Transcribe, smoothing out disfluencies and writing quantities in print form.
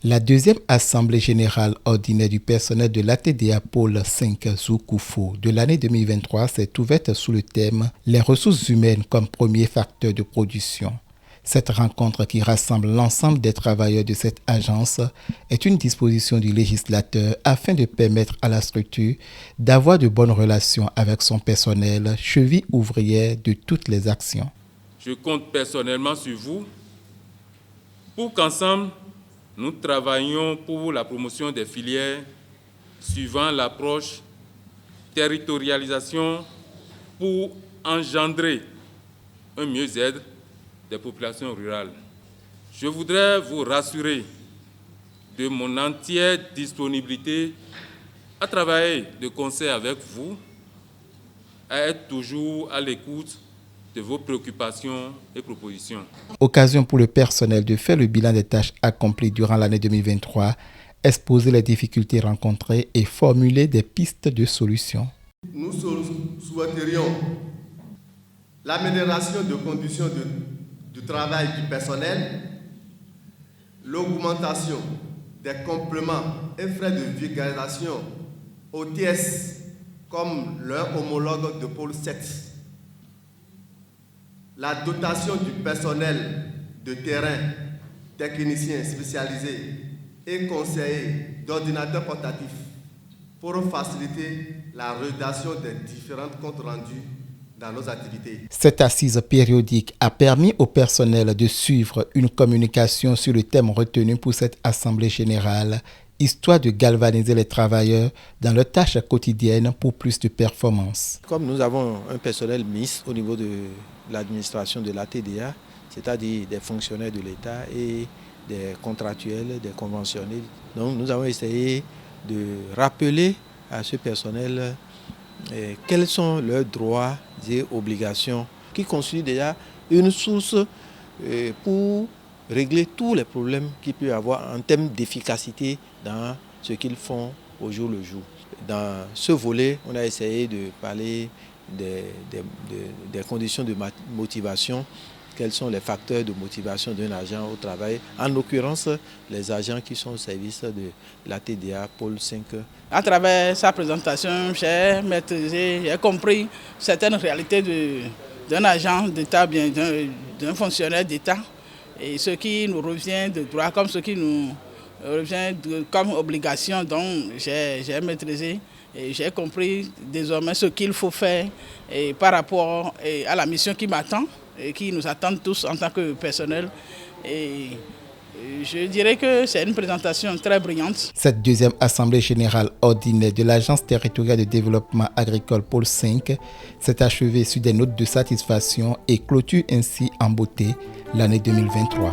La deuxième Assemblée générale ordinaire du personnel de l'ATDA Pôle 5 Zoukoufo de l'année 2023 s'est ouverte sous le thème « Les ressources humaines comme premier facteur de production ». Cette rencontre qui rassemble l'ensemble des travailleurs de cette agence est une disposition du législateur afin de permettre à la structure d'avoir de bonnes relations avec son personnel, cheville ouvrière de toutes les actions. Je compte personnellement sur vous pour qu'ensemble, nous travaillons pour la promotion des filières suivant l'approche territorialisation pour engendrer un mieux-être des populations rurales. Je voudrais vous rassurer de mon entière disponibilité à travailler de concert avec vous, à être toujours à l'écoute de vos préoccupations et propositions. Occasion pour le personnel de faire le bilan des tâches accomplies durant l'année 2023, exposer les difficultés rencontrées et formuler des pistes de solutions. Nous souhaiterions l'amélioration des conditions du travail du personnel, l'augmentation des compléments et frais de vulgarisation OTS comme leur homologue de pôle 7. La dotation du personnel de terrain, techniciens spécialisés et conseillers d'ordinateurs portatifs pour faciliter la rédaction des différents comptes rendus dans nos activités. Cette assise périodique a permis au personnel de suivre une communication sur le thème retenu pour cette Assemblée générale, histoire de galvaniser les travailleurs dans leurs tâches quotidiennes pour plus de performance. Comme nous avons un personnel mixte au niveau de l'administration de l'ATDA, c'est-à-dire des fonctionnaires de l'État et des contractuels, des conventionnels, donc nous avons essayé de rappeler à ce personnel quels sont leurs droits et obligations qui constituent déjà une source pour régler tous les problèmes qu'il peut y avoir en termes d'efficacité dans ce qu'ils font au jour le jour. Dans ce volet, on a essayé de parler des conditions de motivation, quels sont les facteurs de motivation d'un agent au travail, en l'occurrence les agents qui sont au service de l'ATDA Pôle 5. À travers sa présentation, j'ai maîtrisé, j'ai compris certaines réalités d'un agent d'État, bien d'un fonctionnaire d'État, et ce qui nous revient de droit comme ce qui nous revient comme obligation. Donc j'ai maîtrisé et j'ai compris désormais ce qu'il faut faire et par rapport à la mission qui m'attend et qui nous attend tous en tant que personnel. Et je dirais que c'est une présentation très brillante. Cette deuxième Assemblée générale ordinaire de l'Agence territoriale de développement agricole Pôle 5 s'est achevée sur des notes de satisfaction et clôture ainsi en beauté l'année 2023.